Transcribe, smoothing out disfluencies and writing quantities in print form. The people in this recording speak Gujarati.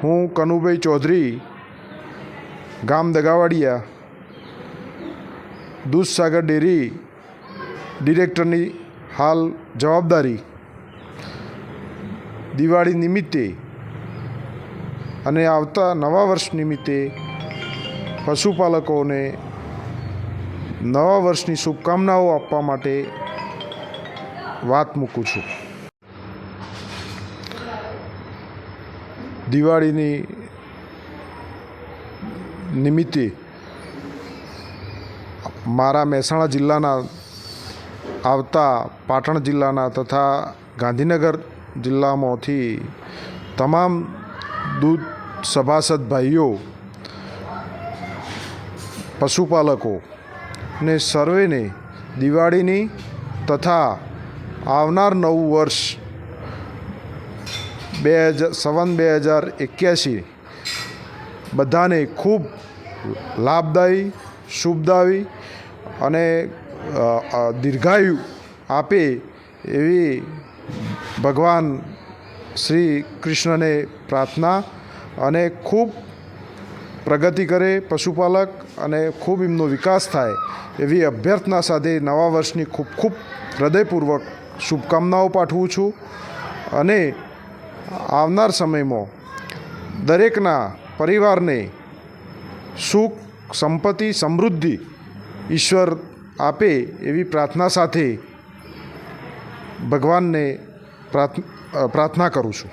હું કનુભાઈ ચૌધરી, ગામ દગાવાડિયા, દૂધસાગર ડેરી ડિરેક્ટરની હાલ જવાબદારી દિવાળી નિમિત્તે અને આવતા નવા વર્ષ નિમિત્તે પશુપાલકોને નવા વર્ષની શુભકામનાઓ આપવા માટે વાત મૂકું છું. દિવાળીની નિમિત્તે મારા મહેસાણા જિલ્લાના આવતા પાટણ જિલ્લાના તથા ગાંધીનગર જિલ્લામાંથી તમામ દૂધ સભાસદ ભાઈઓ, પશુપાલકો ને સર્વેને દિવાળીની તથા આવનાર નવું વર્ષ 2081 બધાને ખૂબ લાભદાયી, શુભદાયી અને દીર્ઘાયુ આપે એવી ભગવાન શ્રી કૃષ્ણને પ્રાર્થના અને ખૂબ પ્રગતિ કરે પશુપાલક અને ખૂબ એમનો વિકાસ થાય એવી અભ્યર્થના સાથે નવા વર્ષની ખૂબ ખૂબ હૃદયપૂર્વક શુભકામનાઓ પાઠવું છું. અને આવનાર સમયમાં દરેકના પરિવારને સુખ, સંપત્તિ, સમૃદ્ધિ ઈશ્વર આપે એવી પ્રાર્થના સાથે ભગવાનને પ્રાર્થના કરું છું.